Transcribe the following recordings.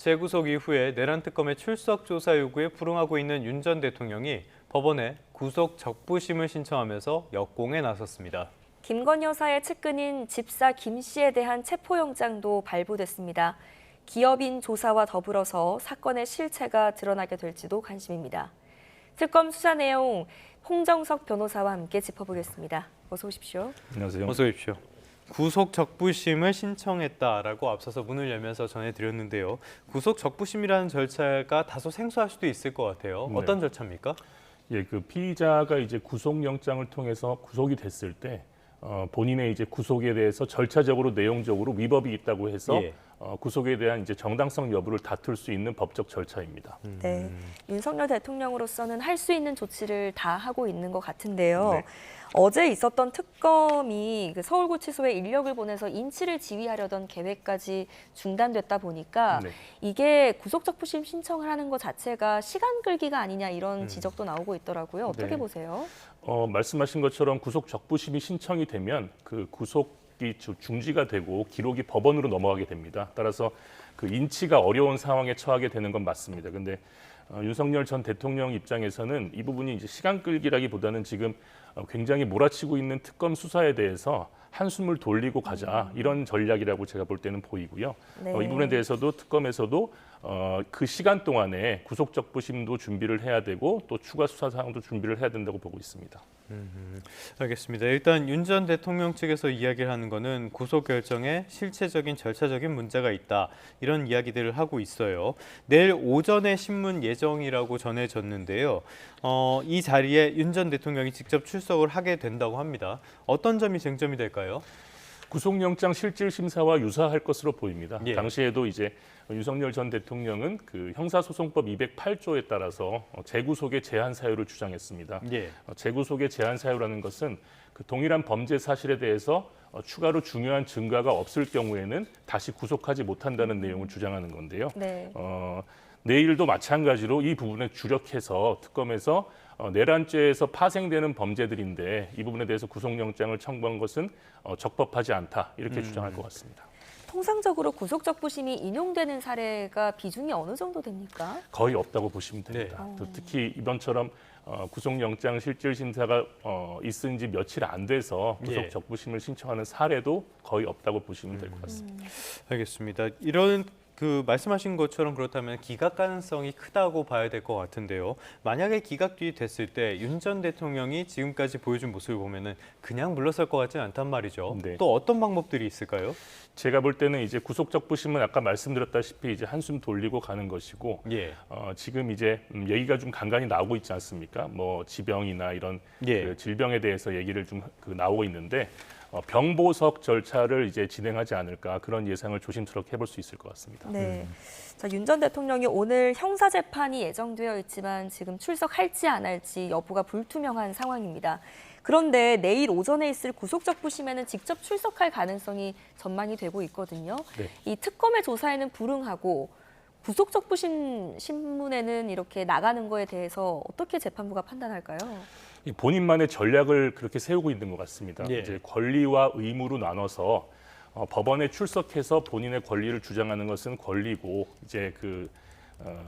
재구속 이후에 내란 특검의 출석 조사 요구에 불응하고 있는 윤 전 대통령이 법원에 구속 적부심을 신청하면서 역공에 나섰습니다. 김건희 여사의 측근인 집사 김 씨에 대한 체포영장도 발부됐습니다. 기업인 조사와 더불어서 사건의 실체가 드러나게 될지도 관심입니다. 특검 수사 내용 홍정석 변호사와 함께 짚어보겠습니다. 어서 오십시오. 안녕하세요. 어서 오십시오. 구속 적부심을 신청했다라고 앞서서 문을 열면서 전해드렸는데요. 구속 적부심이라는 절차가 다소 생소할 수도 있을 것 같아요. 네. 어떤 절차입니까? 예, 그 피의자가 이제 구속영장을 통해서 구속이 됐을 때 본인의 이제 구속에 대해서 절차적으로 내용적으로 위법이 있다고 해서 예. 구속에 대한 이제 정당성 여부를 다툴 수 있는 법적 절차입니다. 네, 윤석열 대통령으로서는 할 수 있는 조치를 다 하고 있는 것 같은데요. 네. 어제 있었던 특검이 그 서울구치소에 인력을 보내서 인치를 지휘하려던 계획까지 중단됐다 보니까 네. 이게 구속적부심 신청을 하는 것 자체가 시간 끌기가 아니냐 이런 지적도 나오고 있더라고요. 어떻게 네. 보세요? 말씀하신 것처럼 구속 적부심이 신청이 되면 그 구속이 중지가 되고 기록이 법원으로 넘어가게 됩니다. 따라서 그 인치가 어려운 상황에 처하게 되는 건 맞습니다. 근데 윤석열 전 대통령 입장에서는 이 부분이 이제 시간 끌기라기보다는 지금 굉장히 몰아치고 있는 특검 수사에 대해서 한숨을 돌리고 가자 이런 전략이라고 제가 볼 때는 보이고요. 네. 이 부분에 대해서도 특검에서도 그 시간 동안에 구속적부심도 준비를 해야 되고 또 추가 수사 사항도 준비를 해야 된다고 보고 있습니다. 알겠습니다. 일단 윤 전 대통령 측에서 이야기를 하는 거는 구속 결정에 실체적인 절차적인 문제가 있다. 이런 이야기들을 하고 있어요. 내일 오전에 신문 예정이라고 전해졌는데요. 이 자리에 윤 전 대통령이 직접 출석을 하게 된다고 합니다. 어떤 점이 쟁점이 될까요? 구속영장 실질심사와 유사할 것으로 보입니다. 예. 당시에도 이제 윤석열 전 대통령은 그 형사소송법 208조에 따라서 재구속의 제한 사유를 주장했습니다. 예. 재구속의 제한 사유라는 것은 그 동일한 범죄 사실에 대해서 추가로 중요한 증거가 없을 경우에는 다시 구속하지 못한다는 내용을 주장하는 건데요. 네. 내일도 마찬가지로 이 부분에 주력해서 특검에서 내란죄에서 파생되는 범죄들인데 이 부분에 대해서 구속영장을 청구한 것은 적법하지 않다 이렇게 주장할 것 같습니다. 통상적으로 구속적부심이 인용되는 사례가 비중이 어느 정도 됩니까? 거의 없다고 보시면 됩니다. 네. 또 특히 이번처럼 구속영장 실질심사가 있은 지 며칠 안 돼서 구속적부심을 신청하는 사례도 거의 없다고 보시면 될 것 같습니다. 알겠습니다. 이런 말씀하신 것처럼 그렇다면 기각 가능성이 크다고 봐야 될 것 같은데요. 만약에 기각이 됐을 때 윤 전 대통령이 지금까지 보여준 모습을 보면은 그냥 물러설 것 같지는 않단 말이죠. 네. 또 어떤 방법들이 있을까요? 제가 볼 때는 이제 구속적부심은 아까 말씀드렸다시피 이제 한숨 돌리고 가는 것이고 예. 지금 이제 얘기가 좀 간간히 나오고 있지 않습니까? 뭐 지병이나 이런 예. 그 질병에 대해서 얘기를 좀 나오고 있는데 병보석 절차를 이제 진행하지 않을까 그런 예상을 조심스럽게 해볼 수 있을 것 같습니다. 네. 자, 윤 전 대통령이 오늘 형사 재판이 예정되어 있지만 지금 출석할지 안 할지 여부가 불투명한 상황입니다. 그런데 내일 오전에 있을 구속적부심에는 직접 출석할 가능성이 전망이 되고 있거든요. 네. 이 특검의 조사에는 불응하고 구속적부심 신문에는 이렇게 나가는 거에 대해서 어떻게 재판부가 판단할까요? 본인만의 전략을 그렇게 세우고 있는 것 같습니다. 예. 이제 권리와 의무로 나눠서 법원에 출석해서 본인의 권리를 주장하는 것은 권리고 이제 그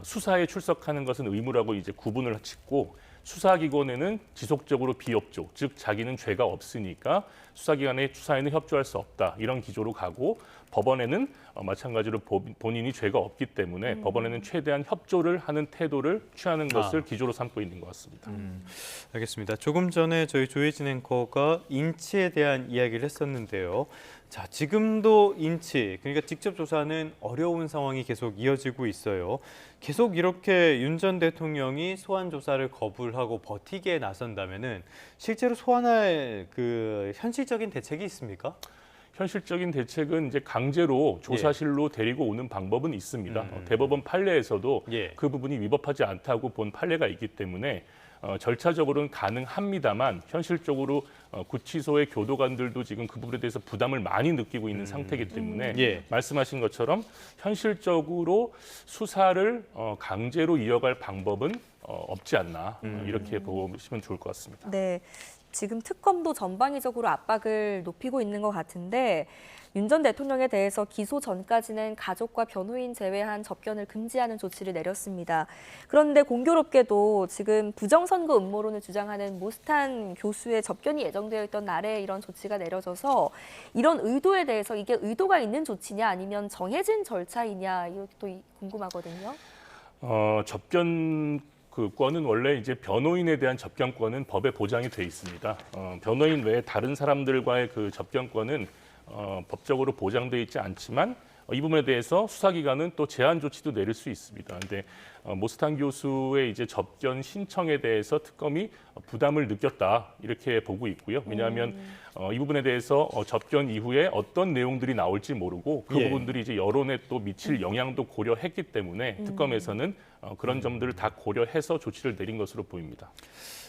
수사에 출석하는 것은 의무라고 이제 구분을 짓고 수사기관에는 지속적으로 비협조, 즉 자기는 죄가 없으니까 수사기관의 수사에는 협조할 수 없다 이런 기조로 가고 법원에는 마찬가지로 본인이 죄가 없기 때문에 법원에는 최대한 협조를 하는 태도를 취하는 것을 기조로 삼고 있는 것 같습니다. 알겠습니다. 조금 전에 저희 조혜진 앵커가 인치에 대한 이야기를 했었는데요. 자, 지금도 인치, 그러니까 직접 조사는 어려운 상황이 계속 이어지고 있어요. 계속 이렇게 윤 전 대통령이 소환 조사를 거부를 하고 버티기에 나선다면은 실제로 소환할 그 현실적인 대책이 있습니까? 현실적인 대책은 이제 강제로 조사실로 데리고 오는 방법은 있습니다. 대법원 판례에서도 그 부분이 위법하지 않다고 본 판례가 있기 때문에 절차적으로는 가능합니다만 현실적으로 구치소의 교도관들도 지금 그 부분에 대해서 부담을 많이 느끼고 있는 상태이기 때문에 말씀하신 것처럼 현실적으로 수사를 강제로 이어갈 방법은 없지 않나 이렇게 보시면 좋을 것 같습니다. 네. 지금 특검도 전방위적으로 압박을 높이고 있는 것 같은데 윤 전 대통령에 대해서 기소 전까지는 가족과 변호인 제외한 접견을 금지하는 조치를 내렸습니다. 그런데 공교롭게도 지금 부정선거 음모론을 주장하는 모스탄 교수의 접견이 예정되어 있던 날에 이런 조치가 내려져서 이런 의도에 대해서 이게 의도가 있는 조치냐 아니면 정해진 절차이냐 이것도 궁금하거든요. 접견 그 권은 원래 이제 변호인에 대한 접견권은 법에 보장이 돼 있습니다. 변호인 외에 다른 사람들과의 그 접견권은 법적으로 보장돼 있지 않지만 이 부분에 대해서 수사기관은 또 제한 조치도 내릴 수 있습니다. 그런데 모스탄 교수의 이제 접견 신청에 대해서 특검이 부담을 느꼈다 이렇게 보고 있고요. 왜냐하면 이 부분에 대해서 접견 이후에 어떤 내용들이 나올지 모르고 그 예. 부분들이 이제 여론에 또 미칠 영향도 고려했기 때문에 특검에서는 그런 점들을 다 고려해서 조치를 내린 것으로 보입니다.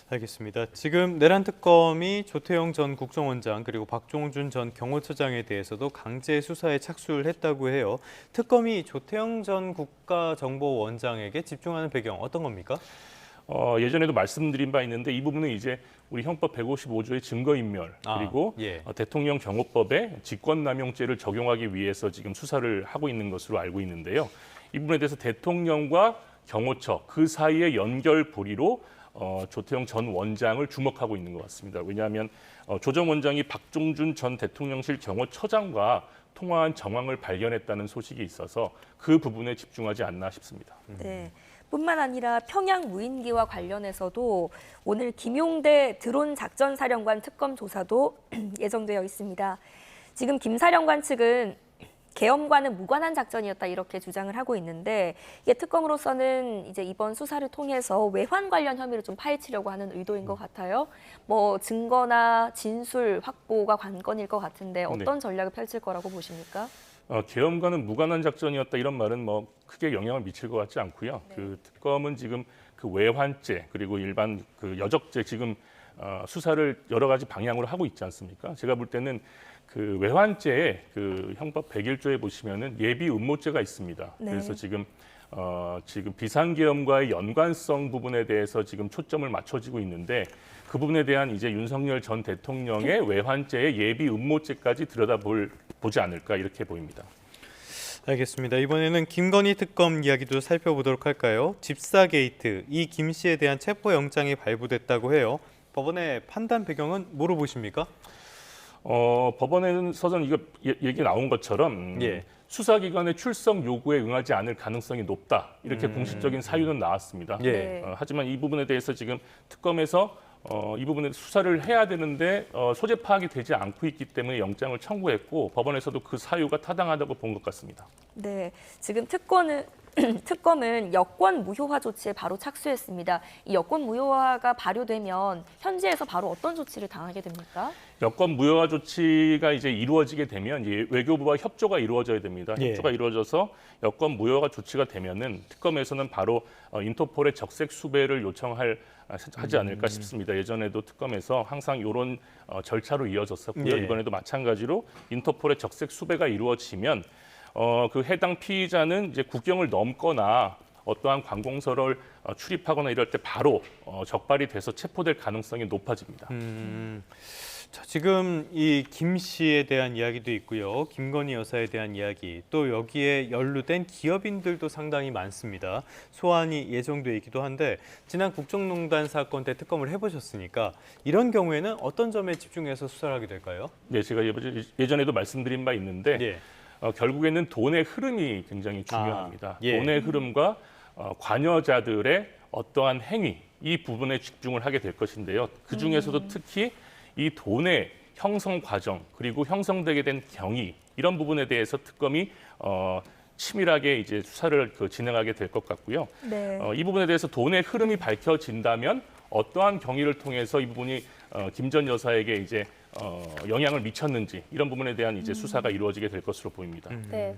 알겠습니다. 지금 내란 특검이 조태영 전 국정원장 그리고 박종준 전 경호처장에 대해서도 강제 수사에 착수를 했다고 해요. 특검이 조태영 전 국가정보원장에게 집중하는 배경 어떤 겁니까? 예전에도 말씀드린 바 있는데 이 부분은 이제 우리 형법 155조의 증거인멸 그리고 예. 대통령 경호법에 직권남용죄를 적용하기 위해서 지금 수사를 하고 있는 것으로 알고 있는데요. 이 부분에 대해서 대통령과 경호처 그 사이의 연결고리로 조태영 전 원장을 주목하고 있는 것 같습니다. 왜냐하면 조 전 원장이 박종준 전 대통령실 경호처장과 통화한 정황을 발견했다는 소식이 있어서 그 부분에 집중하지 않나 싶습니다. 네. 뿐만 아니라 평양 무인기와 관련해서도 오늘 김용대 드론 작전사령관 특검 조사도 예정되어 있습니다. 지금 김 사령관 측은 계엄과는 무관한 작전이었다 이렇게 주장을 하고 있는데 이게 특검으로서는 이제 이번 수사를 통해서 외환 관련 혐의를 좀 파헤치려고 하는 의도인 것 같아요. 뭐 증거나 진술 확보가 관건일 것 같은데 어떤 전략을 펼칠 거라고 보십니까? 계엄과는 무관한 작전이었다 이런 말은 뭐 크게 영향을 미칠 것 같지 않고요. 네. 그 특검은 지금 그 외환죄 그리고 일반 그 여적죄 지금 수사를 여러 가지 방향으로 하고 있지 않습니까? 제가 볼 때는 그 외환죄에 그 형법 101조에 보시면은 예비 음모죄가 있습니다. 네. 그래서 지금 비상계엄과의 연관성 부분에 대해서 지금 초점을 맞춰지고 있는데 그 부분에 대한 이제 윤석열 전 대통령의 외환죄의 예비 음모죄까지 보지 않을까 이렇게 보입니다. 알겠습니다. 이번에는 김건희 특검 이야기도 살펴보도록 할까요? 집사 게이트, 이 김 씨에 대한 체포영장이 발부됐다고 해요. 법원의 판단 배경은 뭐로 보십니까? 법원에서는 이거 얘기 나온 것처럼 예. 수사기관의 출석 요구에 응하지 않을 가능성이 높다. 이렇게 공식적인 사유는 나왔습니다. 예. 네. 하지만 이 부분에 대해서 지금 특검에서 이 부분에 수사를 해야 되는데 소재 파악이 되지 않고 있기 때문에 영장을 청구했고 법원에서도 그 사유가 타당하다고 본 것 같습니다. 네, 지금 특검은 여권 무효화 조치에 바로 착수했습니다. 이 여권 무효화가 발효되면 현지에서 바로 어떤 조치를 당하게 됩니까? 여권 무효화 조치가 이제 이루어지게 되면 외교부와 협조가 이루어져야 됩니다. 예. 협조가 이루어져서 여권 무효화 조치가 되면은 특검에서는 바로 인터폴의 적색 수배를 하지 않을까 싶습니다. 예전에도 특검에서 항상 이런 절차로 이어졌었고요. 예. 이번에도 마찬가지로 인터폴의 적색 수배가 이루어지면 그 해당 피의자는 이제 국경을 넘거나 어떠한 관공서를 출입하거나 이럴 때 바로 적발이 돼서 체포될 가능성이 높아집니다. 자, 지금 이 김 씨에 대한 이야기도 있고요. 김건희 여사에 대한 이야기, 또 여기에 연루된 기업인들도 상당히 많습니다. 소환이 예정돼 있기도 한데 지난 국정농단 사건 때 특검을 해보셨으니까 이런 경우에는 어떤 점에 집중해서 수사를 하게 될까요? 네, 제가 예전에도 말씀드린 바 있는데 예. 결국에는 돈의 흐름이 굉장히 중요합니다. 예. 돈의 흐름과 관여자들의 어떠한 행위, 이 부분에 집중을 하게 될 것인데요. 그중에서도 특히 이 돈의 형성 과정 그리고 형성되게 된 경위 이런 부분에 대해서 특검이 치밀하게 이제 수사를 진행하게 될 것 같고요. 네. 이 부분에 대해서 돈의 흐름이 밝혀진다면 어떠한 경위를 통해서 이 부분이 김 전 여사에게 이제 영향을 미쳤는지 이런 부분에 대한 이제 수사가 이루어지게 될 것으로 보입니다. 네.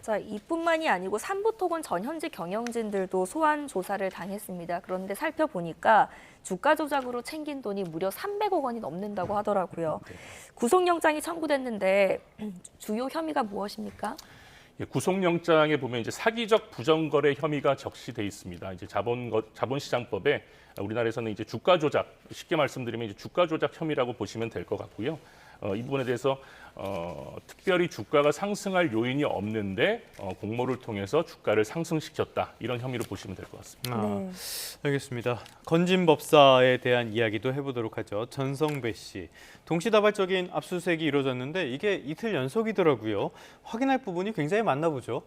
자, 이뿐만이 아니고 삼부토건 전현직 경영진들도 소환 조사를 당했습니다. 그런데 살펴보니까 주가 조작으로 챙긴 돈이 무려 300억 원이 넘는다고 하더라고요. 구속영장이 청구됐는데 주요 혐의가 무엇입니까? 예, 구속영장에 보면 이제 사기적 부정거래 혐의가 적시돼 있습니다. 이제 자본시장법에 우리나라에서는 이제 주가 조작, 쉽게 말씀드리면 이제 주가 조작 혐의라고 보시면 될 것 같고요. 이 부분에 대해서 특별히 주가가 상승할 요인이 없는데 공모를 통해서 주가를 상승시켰다, 이런 혐의로 보시면 될 것 같습니다. 네. 알겠습니다. 건진법사에 대한 이야기도 해보도록 하죠. 전성배 씨. 동시다발적인 압수수색이 이루어졌는데 이게 이틀 연속이더라고요. 확인할 부분이 굉장히 많나 보죠.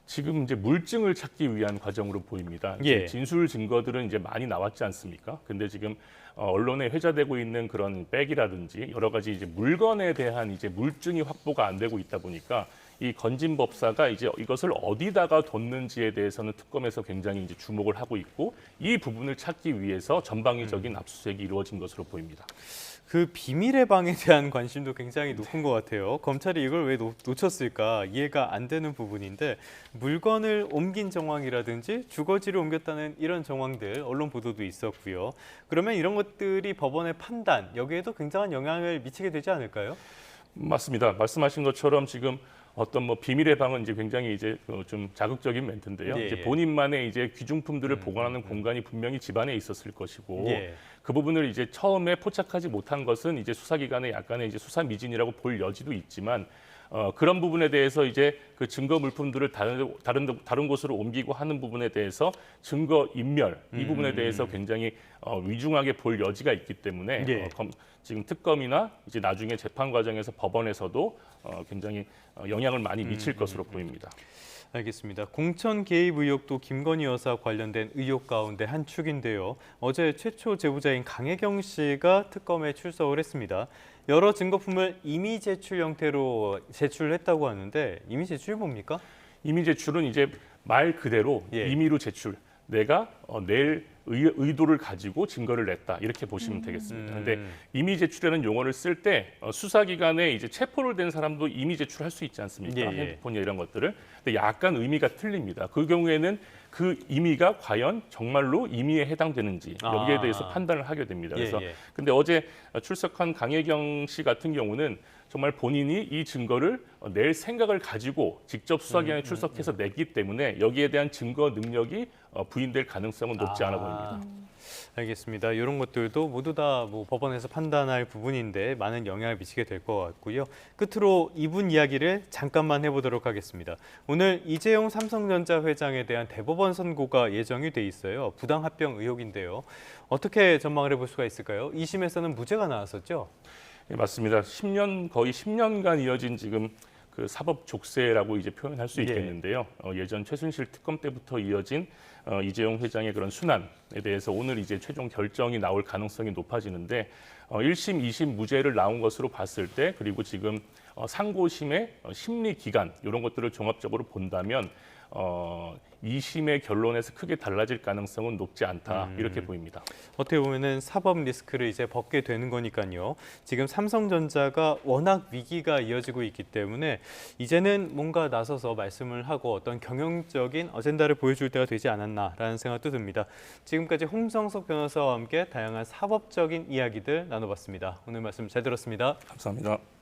지금 이제 물증을 찾기 위한 과정으로 보입니다. 이제 예. 진술 증거들은 이제 많이 나왔지 않습니까? 근데 지금 언론에 회자되고 있는 그런 백이라든지 여러 가지 이제 물건에 대한 이제 물증이 확보가 안 되고 있다 보니까 이 건진법사가 이제 이것을 어디다가 뒀는지에 대해서는 특검에서 굉장히 이제 주목을 하고 있고, 이 부분을 찾기 위해서 전방위적인 압수수색이 이루어진 것으로 보입니다. 그 비밀의 방에 대한 관심도 굉장히 높은 것 같아요. 검찰이 이걸 왜 놓쳤을까 이해가 안 되는 부분인데, 물건을 옮긴 정황이라든지 주거지를 옮겼다는 이런 정황들 언론 보도도 있었고요. 그러면 이런 것들이 법원의 판단, 여기에도 굉장한 영향을 미치게 되지 않을까요? 맞습니다. 말씀하신 것처럼 지금 어떤 뭐 비밀의 방은 이제 굉장히 이제 좀 자극적인 멘트인데요. 예, 이제 예. 본인만의 이제 귀중품들을 보관하는 공간이 분명히 집안에 있었을 것이고, 예. 그 부분을 이제 처음에 포착하지 못한 것은 이제 수사기관의 약간의 이제 수사 미진이라고 볼 여지도 있지만, 그런 부분에 대해서 이제 그 증거 물품들을 다른 곳으로 옮기고 하는 부분에 대해서 증거 인멸, 이 부분에 대해서 굉장히 위중하게 볼 여지가 있기 때문에 예. 지금 특검이나 이제 나중에 재판 과정에서 법원에서도 굉장히 영향을 많이 미칠 것으로 보입니다. 알겠습니다. 공천 개입 의혹도 김건희 여사 관련된 의혹 가운데 한 축인데요. 어제 최초 제보자인 강혜경 씨가 특검에 출석을 했습니다. 여러 증거품을 임의 제출 형태로 제출했다고 하는데, 임의 제출이 뭡니까? 임의 제출은 이제 말 그대로 예. 임의로 제출. 내가 낼 의도를 가지고 증거를 냈다, 이렇게 보시면 되겠습니다. 그런데 임의 제출이라는 용어를 쓸 때 수사기관에 이제 체포를 된 사람도 임의 제출할 수 있지 않습니까? 예, 예. 핸드폰이나 이런 것들을. 근데 약간 의미가 틀립니다. 그 경우에는 그 임의가 과연 정말로 임의에 해당되는지 여기에 대해서 판단을 하게 됩니다. 그래서 예, 예. 근데 어제 출석한 강혜경 씨 같은 경우는 정말 본인이 이 증거를 낼 생각을 가지고 직접 수사기관에 출석해서 냈기 때문에 여기에 대한 증거 능력이 부인될 가능성은 높지 않아 보입니다. 알겠습니다. 이런 것들도 모두 다 뭐 법원에서 판단할 부분인데 많은 영향을 미치게 될 것 같고요. 끝으로 이분 이야기를 잠깐만 해보도록 하겠습니다. 오늘 이재용 삼성전자 회장에 대한 대법원 선고가 예정이 돼 있어요. 부당합병 의혹인데요. 어떻게 전망을 해볼 수가 있을까요? 2심에서는 무죄가 나왔었죠? 네, 맞습니다. 거의 10년간 이어진 지금 그 사법 족쇄라고 이제 표현할 수 있겠는데요. 예전 최순실 특검 때부터 이어진 이재용 회장의 그런 순환에 대해서 오늘 이제 최종 결정이 나올 가능성이 높아지는데, 1심, 2심 무죄를 나온 것으로 봤을 때, 그리고 지금 상고심의 심리 기간 이런 것들을 종합적으로 본다면 2심의 결론에서 크게 달라질 가능성은 높지 않다, 이렇게 보입니다. 어떻게 보면은 사법 리스크를 이제 벗게 되는 거니까요. 지금 삼성전자가 워낙 위기가 이어지고 있기 때문에 이제는 뭔가 나서서 말씀을 하고 어떤 경영적인 어젠다를 보여줄 때가 되지 않았나라는 생각도 듭니다. 지금까지 홍정석 변호사와 함께 다양한 사법적인 이야기들 나눠봤습니다. 오늘 말씀 잘 들었습니다. 감사합니다.